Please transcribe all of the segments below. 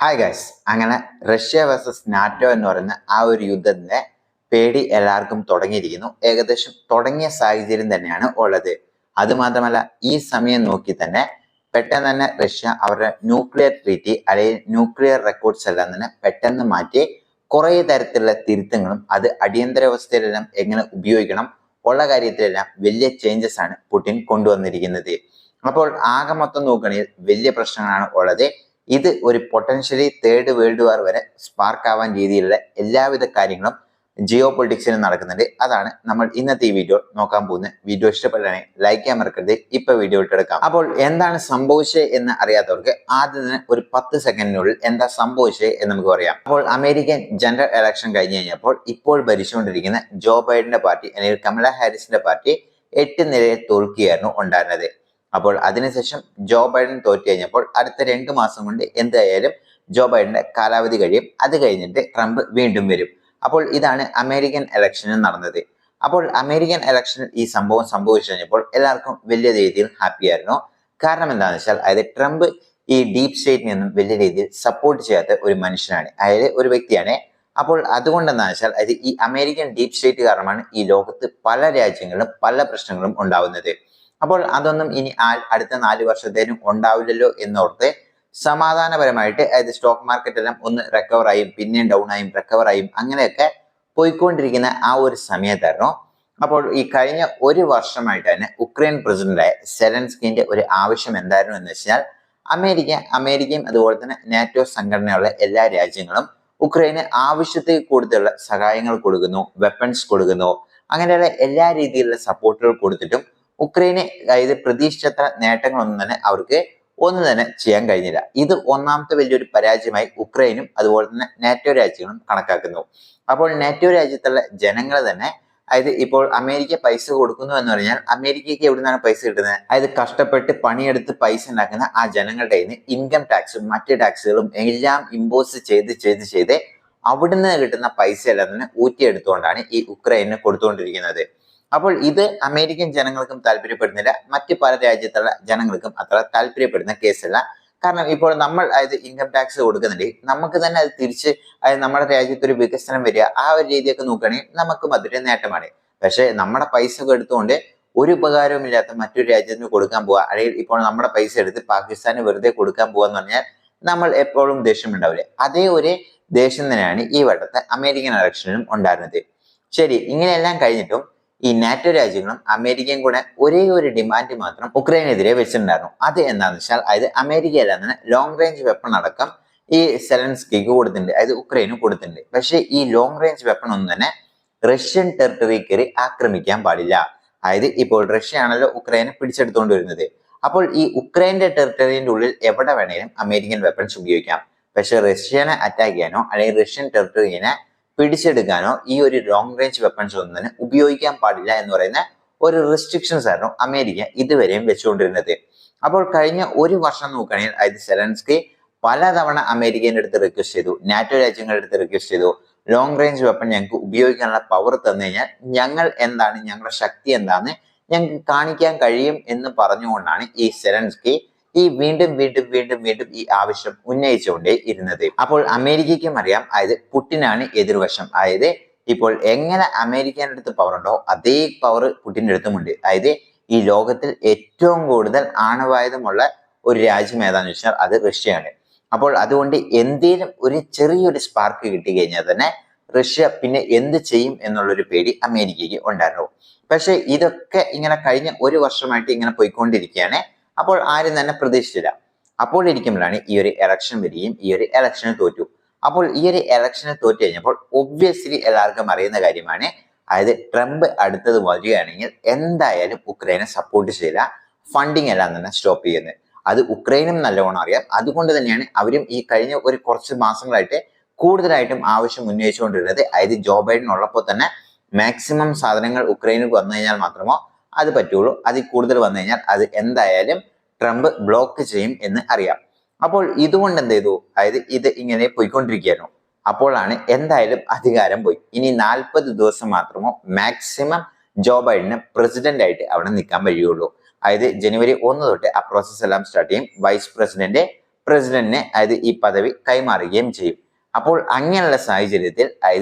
Hi guys, അങ്ങനെ Russia versus NATO എന്ന് പറയുന്ന ആ ഒരു യുദ്ധത്തിന്റെ പേടി എല്ലാവർക്കും തുടങ്ങിയിരിക്കുന്നു. ഏകദേശം തുടങ്ങിയ സാഹചര്യം തന്നെയാണ് ഉള്ളത്. അതുമാത്രമല്ല, ഈ സമയം നോക്കി തന്നെ പെട്ടെന്ന് തന്നെ റഷ്യ അവരുടെ ന്യൂക്ലിയർ ട്രീറ്റി അല്ലെങ്കിൽ ന്യൂക്ലിയർ റെക്കോർഡ്സ് എല്ലാം തന്നെ പെട്ടെന്ന് മാറ്റി കുറെ തരത്തിലുള്ള തിരുത്തങ്ങളും അത് അടിയന്തരാവസ്ഥയിലെല്ലാം എങ്ങനെ ഉപയോഗിക്കണം ഉള്ള കാര്യത്തിലെല്ലാം വലിയ ചേഞ്ചസ് ആണ് പുടിൻ കൊണ്ടുവന്നിരിക്കുന്നത്. അപ്പോൾ ആകെ മൊത്തം നോക്കുകയാണെങ്കിൽ വലിയ പ്രശ്നങ്ങളാണ് ഉള്ളത്. ഇത് ഒരു പൊട്ടൻഷ്യലി തേർഡ് വേൾഡ് വാർ വരെ സ്പാർക്ക് ആവാൻ രീതിയിലുള്ള എല്ലാവിധ കാര്യങ്ങളും ജിയോ പൊളിറ്റിക്സിൽ നടക്കുന്നുണ്ട്. അതാണ് നമ്മൾ ഇന്നത്തെ ഈ വീഡിയോ നോക്കാൻ പോകുന്നത്. വീഡിയോ ഇഷ്ടപ്പെട്ടാണെങ്കിൽ ലൈക്ക് ചെയ്യാൻ മറക്കരുത്. ഇപ്പൊ വീഡിയോ ഇട്ടെടുക്കാം. അപ്പോൾ എന്താണ് സംഭവിച്ചത് എന്ന് അറിയാത്തവർക്ക് ആദ്യം തന്നെ ഒരു 10 സെക്കൻഡിനുള്ളിൽ എന്താ സംഭവിച്ചത് എന്ന് നമുക്ക് പറയാം. അപ്പോൾ അമേരിക്കൻ ജനറൽ ഇലക്ഷൻ കഴിഞ്ഞു കഴിഞ്ഞപ്പോൾ ഇപ്പോൾ ഭരിച്ചുകൊണ്ടിരിക്കുന്ന ജോ ബൈഡന്റെ പാർട്ടി അല്ലെങ്കിൽ കമല ഹാരിസിന്റെ പാർട്ടി 8 നിലയിൽ തോൽക്കുകയായിരുന്നു ഉണ്ടായിരുന്നത്. അപ്പോൾ അതിനുശേഷം ജോ ബൈഡൻ തോറ്റു കഴിഞ്ഞപ്പോൾ അടുത്ത 2 മാസം കൊണ്ട് എന്തായാലും ജോ ബൈഡന്റെ കാലാവധി കഴിയും. അത് കഴിഞ്ഞിട്ട് ട്രംപ് വീണ്ടും വരും. അപ്പോൾ ഇതാണ് അമേരിക്കൻ ഇലക്ഷനിൽ നടന്നത്. അപ്പോൾ അമേരിക്കൻ ഇലക്ഷനിൽ ഈ സംഭവം സംഭവിച്ചു കഴിഞ്ഞപ്പോൾ എല്ലാവർക്കും വലിയ രീതിയിൽ ഹാപ്പി ആയിരുന്നു. കാരണം എന്താണെന്ന് വെച്ചാൽ അതായത് ട്രംപ് ഈ ഡീപ് സ്റ്റേറ്റിൽ നിന്നും വലിയ രീതിയിൽ സപ്പോർട്ട് ചെയ്യാത്ത ഒരു മനുഷ്യനാണ്, അതായത് ഒരു വ്യക്തിയാണ്. അപ്പോൾ അതുകൊണ്ടെന്താണെന്ന് വെച്ചാൽ അതായത് ഈ അമേരിക്കൻ ഡീപ് സ്റ്റേറ്റ് കാരണമാണ് ഈ ലോകത്ത് പല രാജ്യങ്ങളിലും പല പ്രശ്നങ്ങളും ഉണ്ടാവുന്നത്. അപ്പോൾ അതൊന്നും ഇനി അടുത്ത 4 വർഷത്തേനും ഉണ്ടാവില്ലല്ലോ എന്നോർത്ത് സമാധാനപരമായിട്ട് അതായത് സ്റ്റോക്ക് മാർക്കറ്റ് എല്ലാം ഒന്ന് റിക്കവർ ആയും പിന്നെയും ഡൗൺ ആയും റിക്കവർ ആയും അങ്ങനെയൊക്കെ പോയിക്കൊണ്ടിരിക്കുന്ന ആ ഒരു സമയത്തായിരുന്നു. അപ്പോൾ ഈ കഴിഞ്ഞ 1 വർഷമായിട്ട് തന്നെ ഉക്രൈൻ പ്രസിഡന്റായ സെലൻസ്കിന്റെ ഒരു ആവശ്യം എന്തായിരുന്നു എന്ന് വെച്ചാൽ അമേരിക്കയും അതുപോലെ തന്നെ നാറ്റോ സംഘടനയുള്ള എല്ലാ രാജ്യങ്ങളും ഉക്രൈന് ആവശ്യത്തിൽ കൂടുതലുള്ള സഹായങ്ങൾ കൊടുക്കുന്നു, വെപ്പൺസ് കൊടുക്കുന്നു, അങ്ങനെയുള്ള എല്ലാ രീതിയിലുള്ള സപ്പോർട്ടുകൾ കൊടുത്തിട്ടും ഉക്രൈനെ അതായത് പ്രതീക്ഷിച്ചത്ര നേട്ടങ്ങളൊന്നും തന്നെ അവർക്ക് ഒന്നും തന്നെ ചെയ്യാൻ കഴിഞ്ഞില്ല. ഇത് ഒന്നാമത്തെ വലിയൊരു പരാജയമായി ഉക്രൈനും അതുപോലെ തന്നെ നാറ്റോ രാജ്യങ്ങളും കണക്കാക്കുന്നു. അപ്പോൾ നാറ്റോ രാജ്യത്തുള്ള ജനങ്ങൾ തന്നെ അതായത് ഇപ്പോൾ അമേരിക്ക പൈസ കൊടുക്കുന്നു എന്ന് പറഞ്ഞാൽ അമേരിക്കയ്ക്ക് എവിടെ നിന്നാണ് പൈസ കിട്ടുന്നത്? അതായത് കഷ്ടപ്പെട്ട് പണിയെടുത്ത് പൈസ ഉണ്ടാക്കുന്ന ആ ജനങ്ങളുടെ കയ്യിൽ നിന്ന് ഇൻകം ടാക്സും മറ്റ് ടാക്സുകളും എല്ലാം ഇമ്പോസ് ചെയ്ത് അവിടുന്ന് കിട്ടുന്ന പൈസ എല്ലാം തന്നെ ഊറ്റിയെടുത്തുകൊണ്ടാണ് ഈ ഉക്രൈന് കൊടുത്തുകൊണ്ടിരിക്കുന്നത്. അപ്പോൾ ഇത് അമേരിക്കൻ ജനങ്ങൾക്കും താല്പര്യപ്പെടുന്നില്ല, മറ്റ് പല രാജ്യത്തുള്ള ജനങ്ങൾക്കും അത്ര താല്പര്യപ്പെടുന്ന കേസല്ല. കാരണം ഇപ്പോൾ നമ്മൾ അതായത് ഇൻകം ടാക്സ് കൊടുക്കുന്നുണ്ട്, നമുക്ക് തന്നെ അത് തിരിച്ച് അതായത് നമ്മുടെ രാജ്യത്ത് ഒരു വികസനം വരിക ആ ഒരു രീതിയൊക്കെ നോക്കുകയാണെങ്കിൽ നമുക്കും അതൊരു നേട്ടമാണ്. പക്ഷെ നമ്മുടെ പൈസ എടുത്തുകൊണ്ട് ഒരു ഉപകാരവുമില്ലാത്ത മറ്റൊരു രാജ്യത്തിന് കൊടുക്കാൻ പോവുക, അല്ലെങ്കിൽ ഇപ്പോൾ നമ്മുടെ പൈസ എടുത്ത് പാകിസ്ഥാന് വെറുതെ കൊടുക്കാൻ പോവാന്ന് പറഞ്ഞാൽ നമ്മൾ എപ്പോഴും ദേഷ്യം ഉണ്ടാവില്ലേ? അതേ ഒരു ദേഷ്യം തന്നെയാണ് ഈ വട്ടത്തെ അമേരിക്കൻ ഇലക്ഷനിലും ഉണ്ടായിരുന്നത്. ശരി, ഇങ്ങനെയെല്ലാം കഴിഞ്ഞിട്ടും ഈ നാറ്റോ രാജ്യങ്ങളും അമേരിക്കയും കൂടെ ഒരേ ഒരു ഡിമാൻഡ് മാത്രം ഉക്രൈനെതിരെ വെച്ചിട്ടുണ്ടായിരുന്നു. അത് എന്താണെന്ന് വെച്ചാൽ അതായത് അമേരിക്കയിലാണ് തന്നെ ലോങ് റേഞ്ച് വെപ്പൺ അടക്കം ഈ സെലൻസ്കിക്ക് കൊടുത്തിട്ടുണ്ട്, അതായത് ഉക്രൈന് കൊടുത്തിട്ടുണ്ട്. പക്ഷേ ഈ ലോങ് റേഞ്ച് വെപ്പൺ ഒന്നും തന്നെ റഷ്യൻ ടെറിട്ടറി കയറി ആക്രമിക്കാൻ പാടില്ല. അതായത് ഇപ്പോൾ റഷ്യ ആണല്ലോ ഉക്രൈനെ പിടിച്ചെടുത്തുകൊണ്ട് വരുന്നത്. അപ്പോൾ ഈ ഉക്രൈന്റെ ടെറിട്ടറിന്റെ ഉള്ളിൽ എവിടെ വേണേലും അമേരിക്കൻ വെപ്പൺസ് ഉപയോഗിക്കാം. പക്ഷെ റഷ്യനെ അറ്റാക്ക് ചെയ്യാനോ അല്ലെങ്കിൽ റഷ്യൻ ടെറിട്ടറിനെ പിടിച്ചെടുക്കാനോ ഈ ഒരു ലോങ് റേഞ്ച് വെപ്പൺസ് ഒന്നും തന്നെ ഉപയോഗിക്കാൻ പാടില്ല എന്ന് പറയുന്ന ഒരു റെസ്ട്രിക്ഷൻസ് ആയിരുന്നു അമേരിക്ക ഇതുവരെയും വെച്ചുകൊണ്ടിരുന്നത്. അപ്പോൾ കഴിഞ്ഞ 1 വർഷം നോക്കുകയാണെങ്കിൽ അതായത് സെലൻസ്കി പലതവണ അമേരിക്കയുടെ അടുത്ത് റിക്വസ്റ്റ് ചെയ്തു, നാറ്റോ രാജ്യങ്ങളുടെ അടുത്ത് റിക്വസ്റ്റ് ചെയ്തു, ലോങ് റേഞ്ച് വെപ്പൺ ഞങ്ങൾക്ക് ഉപയോഗിക്കാനുള്ള പവർ തന്നു കഴിഞ്ഞാൽ ഞങ്ങൾ എന്താണ്, ഞങ്ങളുടെ ശക്തി എന്താണെന്ന് ഞങ്ങൾക്ക് കാണിക്കാൻ കഴിയും എന്ന് പറഞ്ഞുകൊണ്ടാണ് ഈ സെലൻസ്കി ഈ വീണ്ടും ഈ ആവശ്യം ഉന്നയിച്ചുകൊണ്ടേ ഇരുന്നത്. അപ്പോൾ അമേരിക്കയ്ക്കും അറിയാം അതായത് പുടിനാണ് എതിർവശം. അതായത് ഇപ്പോൾ എങ്ങനെ അമേരിക്കയുടെ അടുത്ത് പവർ ഉണ്ടോ അതേ പവർ പുടിന്റെ അടുത്തുമുണ്ട്. അതായത് ഈ ലോകത്തിൽ ഏറ്റവും കൂടുതൽ ആണവായുധമുള്ള ഒരു രാജ്യം ഏതാണെന്ന് വെച്ചാൽ അത് റഷ്യയാണ്. അപ്പോൾ അതുകൊണ്ട് എന്തേലും ഒരു ചെറിയൊരു സ്പാർക്ക് കിട്ടി കഴിഞ്ഞാൽ തന്നെ റഷ്യ പിന്നെ എന്ത് ചെയ്യും എന്നുള്ളൊരു പേടി അമേരിക്കയ്ക്ക് ഉണ്ടായിരുന്നു. പക്ഷെ ഇതൊക്കെ ഇങ്ങനെ കഴിഞ്ഞ 1 വർഷമായിട്ട് ഇങ്ങനെ പോയിക്കൊണ്ടിരിക്കുകയാണ്. അപ്പോൾ ആരും തന്നെ പ്രതീക്ഷിച്ചില്ല. അപ്പോൾ ഇരിക്കുമ്പോഴാണ് ഈ ഒരു ഇലക്ഷൻ വരികയും ഈ ഒരു ഇലക്ഷന് തോറ്റു. അപ്പോൾ ഈ ഒരു ഇലക്ഷന് തോറ്റു കഴിഞ്ഞപ്പോൾ ഒബ്വിയസ്ലി എല്ലാവർക്കും അറിയുന്ന കാര്യമാണ്, അതായത് ട്രംപ് അടുത്തത് വരികയാണെങ്കിൽ എന്തായാലും ഉക്രൈനെ സപ്പോർട്ട് ചെയ്യില്ല, ഫണ്ടിങ് എല്ലാം തന്നെ സ്റ്റോപ്പ് ചെയ്യുന്നത്. അത് ഉക്രൈനും നല്ലവണ്ണം അറിയാം. അതുകൊണ്ട് തന്നെയാണ് അവരും ഈ കഴിഞ്ഞ കുറച്ച് മാസങ്ങളായിട്ട് കൂടുതലായിട്ടും ആവശ്യം ഉന്നയിച്ചുകൊണ്ടിരുന്നത്. അതായത് ജോ ബൈഡൻ ഉള്ളപ്പോൾ തന്നെ മാക്സിമം സാധനങ്ങൾ ഉക്രൈനിൽ വന്നു കഴിഞ്ഞാൽ മാത്രമോ അത് പറ്റുള്ളൂ, അതിൽ കൂടുതൽ വന്നു കഴിഞ്ഞാൽ അത് എന്തായാലും ട്രംപ് ബ്ലോക്ക് ചെയ്യും എന്ന് അറിയാം. അപ്പോൾ ഇതുകൊണ്ട് എന്ത് ചെയ്തു, അതായത് ഇത് ഇങ്ങനെ പോയിക്കൊണ്ടിരിക്കുകയായിരുന്നു. അപ്പോഴാണ് എന്തായാലും അധികാരം പോയി. ഇനി 40 ദിവസം മാത്രമോ മാക്സിമം ജോ ബൈഡന് പ്രസിഡന്റ് ആയിട്ട് അവിടെ നിൽക്കാൻ കഴിയുള്ളൂ. അതായത് ജനുവരി 1 തൊട്ട് ആ പ്രോസസ് എല്ലാം സ്റ്റാർട്ട് ചെയ്യും. വൈസ് പ്രസിഡന്റ്, പ്രസിഡന്റിനെ ഈ പദവി കൈമാറുകയും ചെയ്യും. അപ്പോൾ അങ്ങനെയുള്ള സാഹചര്യത്തിൽ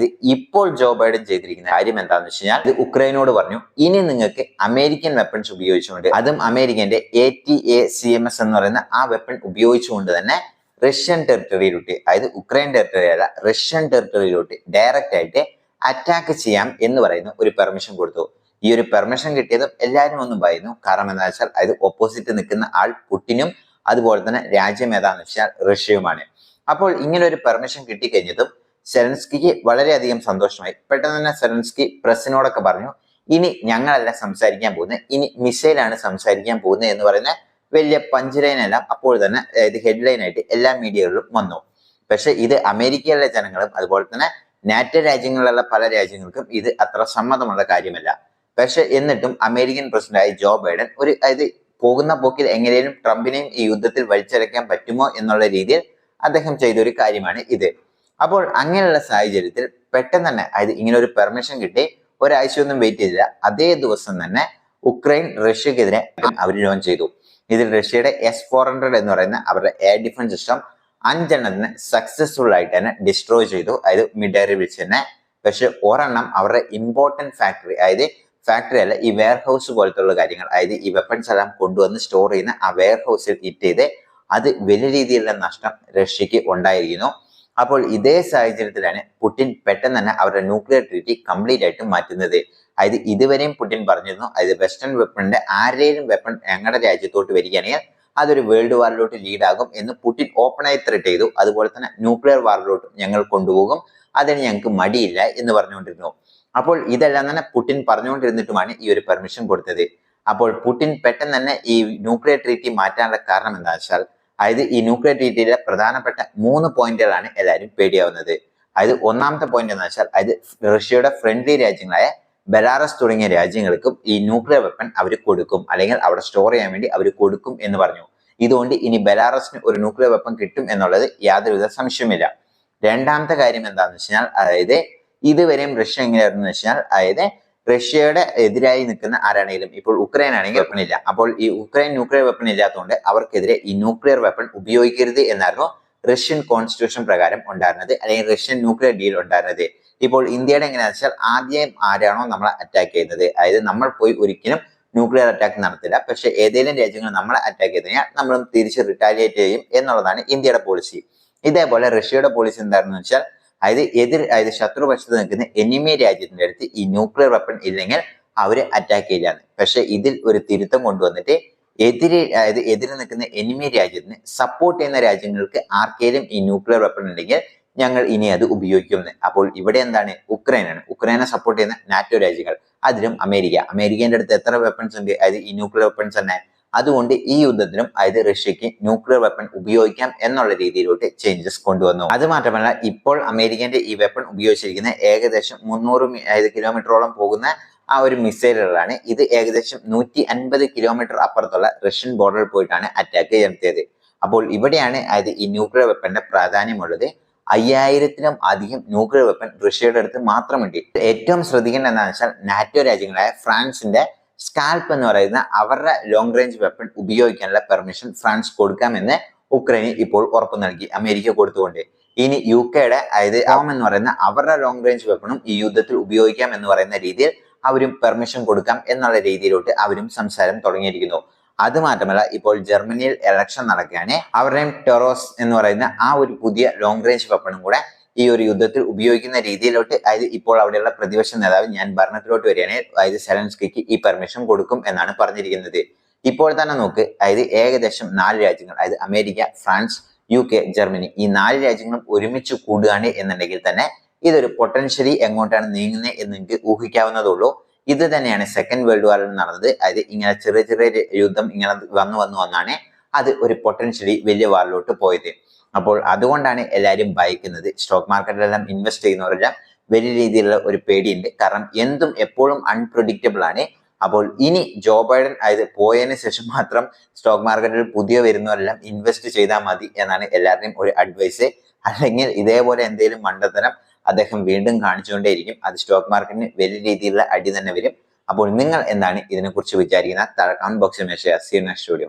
ഇപ്പോൾ ജോ ബൈഡൻ ചെയ്തിരിക്കുന്ന കാര്യം എന്താണെന്ന് വെച്ച് കഴിഞ്ഞാൽ ഉക്രൈനോട് പറഞ്ഞു, ഇനി നിങ്ങൾക്ക് അമേരിക്കൻ വെപ്പൺസ് ഉപയോഗിച്ചുകൊണ്ട്, അതും അമേരിക്കന്റെ ATACMS എന്ന് പറയുന്ന ആ വെപ്പൺ ഉപയോഗിച്ചുകൊണ്ട് തന്നെ റഷ്യൻ ടെറിട്ടറിയിലോട്ട്, ഉക്രൈൻ ടെറിട്ടറി അല്ല, റഷ്യൻ ടെറിട്ടറിയിലോട്ട് ഡയറക്റ്റ് ആയിട്ട് അറ്റാക്ക് ചെയ്യാം എന്ന് പറയുന്ന ഒരു പെർമിഷൻ കൊടുത്തു. ഈ ഒരു പെർമിഷൻ കിട്ടിയതും എല്ലാവരും ഒന്നും പറയുന്നു. കാരണം എന്താ വെച്ചാൽ ഓപ്പോസിറ്റ് നിൽക്കുന്ന ആൾ പുടിനും അതുപോലെ തന്നെ രാജ്യം ഏതാന്ന് വെച്ചാൽ റഷ്യയുമാണ്. അപ്പോൾ ഇങ്ങനെ ഒരു പെർമിഷൻ കിട്ടിക്കഴിഞ്ഞതും സെലൻസ്കിക്ക് വളരെയധികം സന്തോഷമായി. പെട്ടെന്ന് തന്നെ സെലൻസ്കി പ്രസിനോടൊക്കെ പറഞ്ഞു, ഇനി ഞങ്ങളല്ല സംസാരിക്കാൻ പോകുന്നത്, ഇനി മിസൈലാണ് സംസാരിക്കാൻ പോകുന്നത് എന്ന് പറയുന്ന വലിയ പഞ്ച് എല്ലാം അപ്പോൾ തന്നെ ഹെഡ്ലൈൻ ആയിട്ട് എല്ലാ മീഡിയകളിലും വന്നു. പക്ഷെ ഇത് അമേരിക്കയിലെ ജനങ്ങളും അതുപോലെ തന്നെ നാറ്റോ രാജ്യങ്ങളിലുള്ള പല രാജ്യങ്ങൾക്കും ഇത് അത്ര സമ്മതമുള്ള കാര്യമല്ല. പക്ഷെ എന്നിട്ടും അമേരിക്കൻ പ്രസിഡന്റായ ജോ ബൈഡൻ പോകുന്ന പോക്കിൽ എങ്ങനെയും ട്രംപിനെയും ഈ യുദ്ധത്തിൽ വലിച്ചടക്കാൻ പറ്റുമോ എന്നുള്ള രീതിയിൽ അദ്ദേഹം ചെയ്തൊരു കാര്യമാണ് ഇത്. അപ്പോൾ അങ്ങനെയുള്ള സാഹചര്യത്തിൽ പെട്ടെന്ന് തന്നെ ഇങ്ങനെ ഒരു പെർമിഷൻ കിട്ടി, ഒരാഴ്ചയൊന്നും വെയിറ്റ് ചെയ്തില്ല, അതേ ദിവസം തന്നെ ഉക്രൈൻ റഷ്യക്കെതിരെ അവർ ലോഞ്ച് ചെയ്തു. ഇതിൽ റഷ്യയുടെ S-400 എന്ന് പറയുന്ന അവരുടെ എയർ ഡിഫൻസ് സിസ്റ്റം 5 എണ്ണത്തിന് സക്സസ്ഫുൾ ആയിട്ട് തന്നെ ഡിസ്ട്രോയ് ചെയ്തു, മിഡ് എയർ വെച്ച് തന്നെ. പക്ഷെ ഒരെണ്ണം അവരുടെ ഇമ്പോർട്ടന്റ് ഫാക്ടറി അല്ല, ഈ വെയർ ഹൗസ് പോലത്തുള്ള കാര്യങ്ങൾ, ഈ വെപ്പൺസ് എല്ലാം കൊണ്ടുവന്ന് സ്റ്റോർ ചെയ്യുന്ന ആ വെയർ ഹൗസിൽ ഹിറ്റ് ചെയ്ത് അത് വലിയ രീതിയിലുള്ള നഷ്ടം റഷ്യക്ക് ഉണ്ടായിരിക്കുന്നു. അപ്പോൾ ഇതേ സാഹചര്യത്തിലാണ് പുടിൻ പെട്ടെന്ന് തന്നെ അവരുടെ ന്യൂക്ലിയർ ട്രീറ്റി കംപ്ലീറ്റ് ആയിട്ട് മാറ്റുന്നത്. ഇതുവരെയും പുടിൻ പറഞ്ഞിരുന്നു, വെസ്റ്റേൺ വെപ്പണിന്റെ ആരുടെയും വെപ്പൺ ഞങ്ങളുടെ രാജ്യത്തോട്ട് വരികയാണെങ്കിൽ അതൊരു വേൾഡ് വാറിലോട്ട് ലീഡാകും എന്ന് പുടിൻ ഓപ്പണായി ത്രെറ്റ് ചെയ്തു. അതുപോലെ തന്നെ ന്യൂക്ലിയർ വാറിലോട്ട് ഞങ്ങൾ കൊണ്ടുപോകും, അതിന് ഞങ്ങൾക്ക് മടിയില്ല എന്ന് പറഞ്ഞുകൊണ്ടിരുന്നു. അപ്പോൾ ഇതെല്ലാം തന്നെ പുടിൻ പറഞ്ഞുകൊണ്ടിരുന്നിട്ടുമാണ് ഈ ഒരു പെർമിഷൻ കൊടുത്തത്. അപ്പോൾ പുടിൻ പെട്ടെന്ന് തന്നെ ഈ ന്യൂക്ലിയർ ട്രീറ്റി മാറ്റാനുള്ള കാരണം എന്താണെന്ന് വെച്ചാൽ ഈ ന്യൂക്ലിയർ ട്രീറ്റിയിലെ പ്രധാനപ്പെട്ട 3 പോയിന്റുകളാണ് എല്ലാവരും പേടിയാവുന്നത്. ഒന്നാമത്തെ പോയിന്റ് എന്ന് വെച്ചാൽ റഷ്യയുടെ ഫ്രണ്ട്ലി രാജ്യങ്ങളായ ബെലാറസ് തുടങ്ങിയ രാജ്യങ്ങൾക്കും ഈ ന്യൂക്ലിയർ വെപ്പൺ അവർ കൊടുക്കും, അല്ലെങ്കിൽ അവിടെ സ്റ്റോർ ചെയ്യാൻ വേണ്ടി അവർ കൊടുക്കും എന്ന് പറഞ്ഞു. ഇതുകൊണ്ട് ഇനി ബെലാറസിന് ഒരു ന്യൂക്ലിയർ വെപ്പൺ കിട്ടും എന്നുള്ളത് യാതൊരുവിധ സംശയമില്ല. രണ്ടാമത്തെ കാര്യം എന്താണെന്ന് വെച്ചാൽ ഇതുവരെയും റഷ്യ എങ്ങനെയായിരുന്നു വെച്ചാൽ റഷ്യയുടെ എതിരായി നിൽക്കുന്ന ആരാണെങ്കിലും, ഇപ്പോൾ ഉക്രൈൻ ആണെങ്കിൽ വെപ്പൺ ഇല്ല. അപ്പോൾ ഈ ഉക്രൈൻ ന്യൂക്ലിയർ വെപ്പൺ ഇല്ലാത്തതുകൊണ്ട് അവർക്കെതിരെ ഈ ന്യൂക്ലിയർ വെപ്പൺ ഉപയോഗിക്കരുത് എന്നായിരുന്നു റഷ്യൻ കോൺസ്റ്റിറ്റ്യൂഷൻ പ്രകാരം ഉണ്ടായിരുന്നത്, അല്ലെങ്കിൽ റഷ്യൻ ന്യൂക്ലിയർ ഡീൽ ഉണ്ടായിരുന്നത്. ഇപ്പോൾ ഇന്ത്യയുടെ എങ്ങനെയാണെന്ന് വെച്ചാൽ ആദ്യം ആരാണോ നമ്മളെ അറ്റാക്ക് ചെയ്യുന്നത്, നമ്മൾ പോയി ഒരിക്കലും ന്യൂക്ലിയർ അറ്റാക്ക് നടത്തില്ല. പക്ഷെ ഏതെങ്കിലും രാജ്യങ്ങൾ നമ്മളെ അറ്റാക്ക് ചെയ്ത് കഴിഞ്ഞാൽ നമ്മളും തിരിച്ച് റിട്ടാലിയേറ്റ് ചെയ്യും എന്നുള്ളതാണ് ഇന്ത്യയുടെ പോളിസി. ഇതേപോലെ റഷ്യയുടെ പോളിസി എന്തായിരുന്നു വെച്ചാൽ ശത്രുപക്ഷത്ത് നിൽക്കുന്ന എനിമി രാജ്യത്തിന്റെ അടുത്ത് ഈ ന്യൂക്ലിയർ വെപ്പൺ ഇല്ലെങ്കിൽ അവര് അറ്റാക്ക് ചെയ്യില്ലാന്ന്. പക്ഷെ ഇതിൽ ഒരു തിരുത്തം കൊണ്ടുവന്നിട്ട് എതിരെ നിൽക്കുന്ന എനിമി രാജ്യത്തിന് സപ്പോർട്ട് ചെയ്യുന്ന രാജ്യങ്ങൾക്ക് ആർക്കെങ്കിലും ഈ ന്യൂക്ലിയർ വെപ്പൺ ഉണ്ടെങ്കിൽ ഞങ്ങൾ ഇനി അത് ഉപയോഗിക്കുമെന്ന്. അപ്പോൾ ഇവിടെ എന്താണ്, ഉക്രൈനെ സപ്പോർട്ട് ചെയ്യുന്ന നാറ്റോ രാജ്യങ്ങൾ, അതിലും അമേരിക്കേന്റെ അടുത്ത് എത്ര വെപ്പൺസ് ഉണ്ട്, ഈ ന്യൂക്ലിയർ വെപ്പൺസ് തന്നെ. അതുകൊണ്ട് ഈ യുദ്ധത്തിലും റഷ്യക്ക് ന്യൂക്ലിയർ വെപ്പൺ ഉപയോഗിക്കാം എന്നുള്ള രീതിയിലോട്ട് ചേഞ്ചസ് കൊണ്ടുവന്നു. അത് മാത്രമല്ല, ഇപ്പോൾ അമേരിക്കന്റെ ഈ വെപ്പൺ ഉപയോഗിച്ചിരിക്കുന്ന ഏകദേശം 300 കിലോമീറ്ററോളം പോകുന്ന ആ ഒരു മിസൈലുകളാണ്. ഇത് ഏകദേശം 150 കിലോമീറ്റർ അപ്പുറത്തുള്ള റഷ്യൻ ബോർഡറിൽ പോയിട്ടാണ് അറ്റാക്ക് നടത്തിയത്. അപ്പോൾ ഇവിടെയാണ് ഈ ന്യൂക്ലിയർ വെപ്പന്റെ പ്രാധാന്യമുള്ളത്. 5000-ലും അധികം ന്യൂക്ലിയർ വെപ്പൺ റഷ്യയുടെ അടുത്ത് മാത്രമുണ്ട്. ഏറ്റവും ശ്രദ്ധിക്കേണ്ട എന്താണെന്ന് വെച്ചാൽ നാറ്റോ രാജ്യങ്ങളായ ഫ്രാൻസിന്റെ സ്കാൽപ്പ് എന്ന് പറയുന്ന അവരുടെ ലോങ് റേഞ്ച് വെപ്പൺ ഉപയോഗിക്കാനുള്ള പെർമിഷൻ ഫ്രാൻസ് കൊടുക്കാമെന്ന് ഉക്രൈന് ഇപ്പോൾ ഉറപ്പ് നൽകി, അമേരിക്ക കൊടുത്തുകൊണ്ട്. ഇനി UK-യുടെ ഓം എന്ന് പറയുന്ന അവരുടെ ലോങ് റേഞ്ച് വെപ്പണും ഈ യുദ്ധത്തിൽ ഉപയോഗിക്കാം എന്ന് പറയുന്ന രീതിയിൽ അവരും പെർമിഷൻ കൊടുക്കാം എന്നുള്ള രീതിയിലോട്ട് അവരും സംസാരം തുടങ്ങിയിരിക്കുന്നു. അത് മാത്രമല്ല, ഇപ്പോൾ ജർമ്മനിയിൽ ഇലക്ഷൻ നടക്കുകയാണ്. അവരുടെയും ടെറോസ് എന്ന് പറയുന്ന ആ ഒരു പുതിയ ലോങ് റേഞ്ച് വെപ്പണും കൂടെ ഈ ഒരു യുദ്ധത്തിൽ ഉപയോഗിക്കുന്ന രീതിയിലോട്ട് ഇപ്പോൾ അവിടെയുള്ള പ്രതിപക്ഷ നേതാവ് ഞാൻ ഭരണത്തിലോട്ട് വരികയാണെങ്കിൽ സെലൻസ്കിക്ക് ഈ പെർമിഷൻ കൊടുക്കും എന്നാണ് പറഞ്ഞിരിക്കുന്നത്. ഇപ്പോൾ തന്നെ നോക്ക്, ഏകദേശം 4 രാജ്യങ്ങൾ, അമേരിക്ക, ഫ്രാൻസ്, UK, ജർമ്മനി, ഈ 4 രാജ്യങ്ങളും ഒരുമിച്ച് കൂടുകയാണ് എന്നുണ്ടെങ്കിൽ തന്നെ ഇതൊരു പൊട്ടൻഷ്യലി എങ്ങോട്ടാണ് നീങ്ങുന്നത് എന്ന് നിങ്ങൾക്ക് ഊഹിക്കാവുന്നതുള്ളൂ. ഇത് തന്നെയാണ് സെക്കൻഡ് വേൾഡ് വാറിൽ നടന്നത്. ഇങ്ങനെ ചെറിയ ചെറിയ യുദ്ധം ഇങ്ങനെ വന്നാണ് അത് ഒരു പൊട്ടൻഷ്യലി വലിയ വാറിലോട്ട് പോയത്. അപ്പോൾ അതുകൊണ്ടാണ് എല്ലാവരും ഭയക്കുന്നത്. സ്റ്റോക്ക് മാർക്കറ്റിലെല്ലാം ഇൻവെസ്റ്റ് ചെയ്യുന്നവരെല്ലാം വലിയ രീതിയിലുള്ള ഒരു പേടിയുണ്ട്. കാരണം എന്തും എപ്പോഴും അൺപ്രഡിക്റ്റബിൾ ആണ്. അപ്പോൾ ഇനി ജോ ബൈഡൻ പോയതിനു ശേഷം മാത്രം സ്റ്റോക്ക് മാർക്കറ്റിൽ പുതിയ വരുന്നവരെല്ലാം ഇൻവെസ്റ്റ് ചെയ്താൽ മതി എന്നാണ് എല്ലാവരുടെയും ഒരു അഡ്വൈസ്. അല്ലെങ്കിൽ ഇതേപോലെ എന്തെങ്കിലും മണ്ടത്തരം അദ്ദേഹം വീണ്ടും കാണിച്ചുകൊണ്ടേയിരിക്കും. അത് സ്റ്റോക്ക് മാർക്കറ്റിന് വലിയ രീതിയിലുള്ള അടി തന്നെ വരും. അപ്പോൾ നിങ്ങൾ എന്താണ് ഇതിനെക്കുറിച്ച് വിചാരിക്കുന്നത്? താഴെ കമന്റ് ബോക്സിൽ മെൻഷൻ ചെയ്യുക. See you next video.